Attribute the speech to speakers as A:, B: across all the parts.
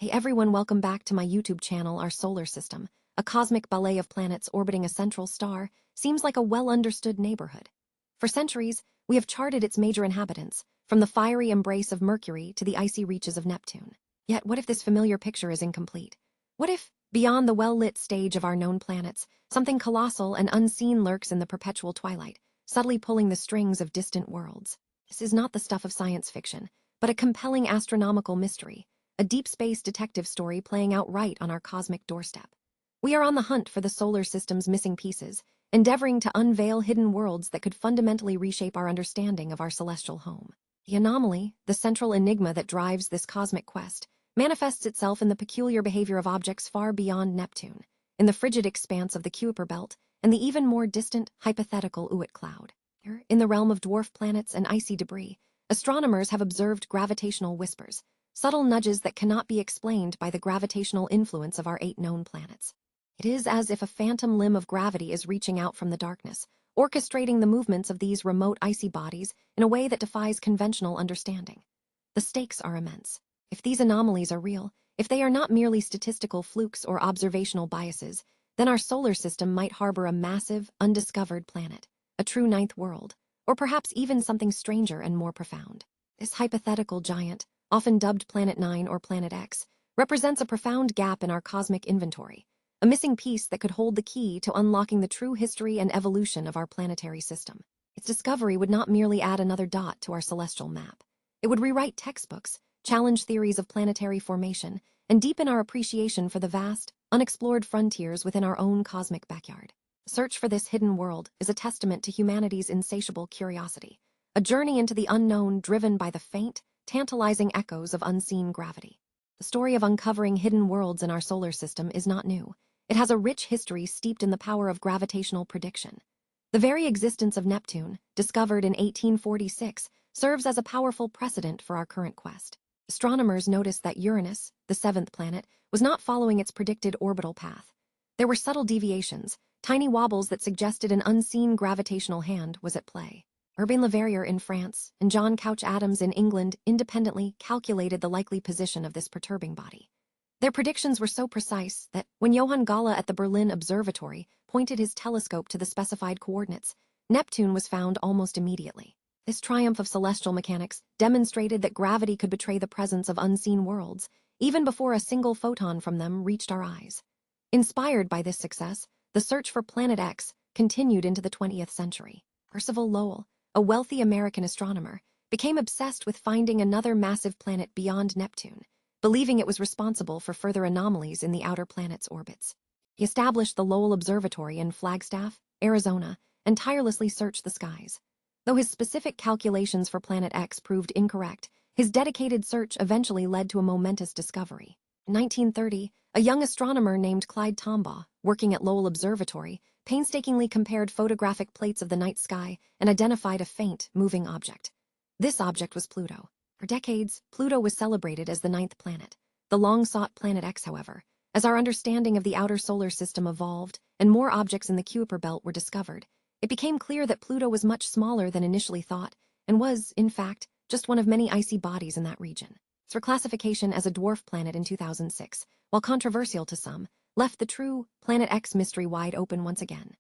A: Hey everyone, welcome back to my YouTube channel. Our solar system, a cosmic ballet of planets orbiting a central star, seems like a well-understood neighborhood. For centuries, we have charted its major inhabitants, from the fiery embrace of Mercury to the icy reaches of Neptune. Yet what if this familiar picture is incomplete? What if, beyond the well-lit stage of our known planets, something colossal and unseen lurks in the perpetual twilight, subtly pulling the strings of distant worlds? This is not the stuff of science fiction, but a compelling astronomical mystery, a deep space detective story playing out right on our cosmic doorstep. We are on the hunt for the solar system's missing pieces, endeavoring to unveil hidden worlds that could fundamentally reshape our understanding of our celestial home. The anomaly, the central enigma that drives this cosmic quest, manifests itself in the peculiar behavior of objects far beyond Neptune, in the frigid expanse of the Kuiper belt, and the even more distant, hypothetical Oort cloud. In the realm of dwarf planets and icy debris, astronomers have observed gravitational whispers, subtle nudges that cannot be explained by the gravitational influence of our 8 known planets. It is as if a phantom limb of gravity is reaching out from the darkness, orchestrating the movements of these remote icy bodies in a way that defies conventional understanding. The stakes are immense. If these anomalies are real, if they are not merely statistical flukes or observational biases, then our solar system might harbor a massive, undiscovered planet, a true ninth world, or perhaps even something stranger and more profound. This hypothetical giant, often dubbed Planet 9 or Planet X, represents a profound gap in our cosmic inventory, a missing piece that could hold the key to unlocking the true history and evolution of our planetary system. Its discovery would not merely add another dot to our celestial map. It would rewrite textbooks, challenge theories of planetary formation, and deepen our appreciation for the vast, unexplored frontiers within our own cosmic backyard. The search for this hidden world is a testament to humanity's insatiable curiosity, a journey into the unknown driven by the faint, tantalizing echoes of unseen gravity. The story of uncovering hidden worlds in our solar system is not new. It has a rich history steeped in the power of gravitational prediction. The very existence of Neptune, discovered in 1846, serves as a powerful precedent for our current quest. Astronomers noticed that Uranus, the 7th planet, was not following its predicted orbital path. There were subtle deviations, tiny wobbles that suggested an unseen gravitational hand was at play. Urbain Le Verrier in France and John Couch-Adams in England independently calculated the likely position of this perturbing body. Their predictions were so precise that when Johann Galle at the Berlin Observatory pointed his telescope to the specified coordinates, Neptune was found almost immediately. This triumph of celestial mechanics demonstrated that gravity could betray the presence of unseen worlds, even before a single photon from them reached our eyes. Inspired by this success, the search for Planet X continued into the 20th century. Percival Lowell, a wealthy American astronomer, became obsessed with finding another massive planet beyond Neptune, believing it was responsible for further anomalies in the outer planet's orbits. He established the Lowell Observatory in Flagstaff, Arizona, and tirelessly searched the skies. Though his specific calculations for Planet X proved incorrect, his dedicated search eventually led to a momentous discovery. In 1930, a young astronomer named Clyde Tombaugh, working at Lowell Observatory, painstakingly compared photographic plates of the night sky and identified a faint, moving object. This object was Pluto. For decades, Pluto was celebrated as the 9th planet, the long-sought Planet X, however. As our understanding of the outer solar system evolved and more objects in the Kuiper belt were discovered, it became clear that Pluto was much smaller than initially thought and was, in fact, just one of many icy bodies in that region. Its reclassification as a dwarf planet in 2006, while controversial to some, left the true Planet X mystery wide open once again.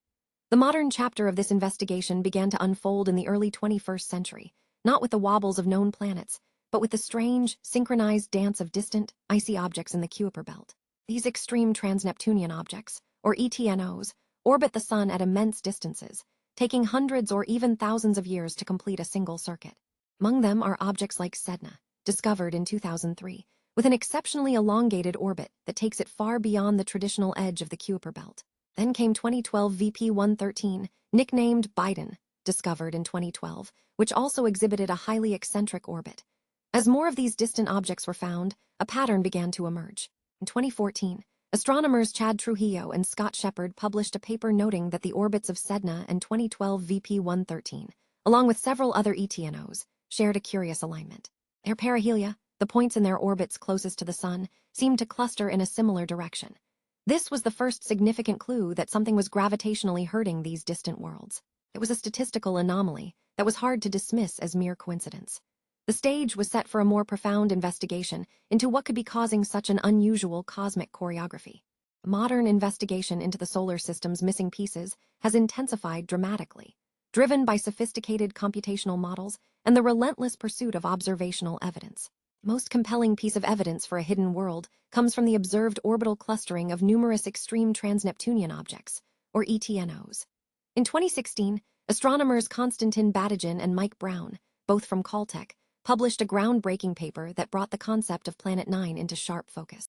A: The modern chapter of this investigation began to unfold in the early 21st century, not with the wobbles of known planets, but with the strange, synchronized dance of distant, icy objects in the Kuiper belt. These extreme trans-Neptunian objects, or ETNOs, orbit the Sun at immense distances, taking hundreds or even thousands of years to complete a single circuit. Among them are objects like Sedna, discovered in 2003, with an exceptionally elongated orbit that takes it far beyond the traditional edge of the Kuiper belt. Then came 2012 VP-113, nicknamed Biden, discovered in 2012, which also exhibited a highly eccentric orbit. As more of these distant objects were found, a pattern began to emerge. In 2014, astronomers Chad Trujillo and Scott Shepard published a paper noting that the orbits of Sedna and 2012 VP-113, along with several other ETNOs, shared a curious alignment. Their perihelia, the points in their orbits closest to the Sun, seemed to cluster in a similar direction. This was the first significant clue that something was gravitationally hurting these distant worlds. It was a statistical anomaly that was hard to dismiss as mere coincidence. The stage was set for a more profound investigation into what could be causing such an unusual cosmic choreography. Modern investigation into the solar system's missing pieces has intensified dramatically, driven by sophisticated computational models and the relentless pursuit of observational evidence. Most compelling piece of evidence for a hidden world comes from the observed orbital clustering of numerous extreme trans-Neptunian objects, or ETNOs. In 2016, astronomers Konstantin Batygin and Mike Brown, both from Caltech, published a groundbreaking paper that brought the concept of Planet 9 into sharp focus.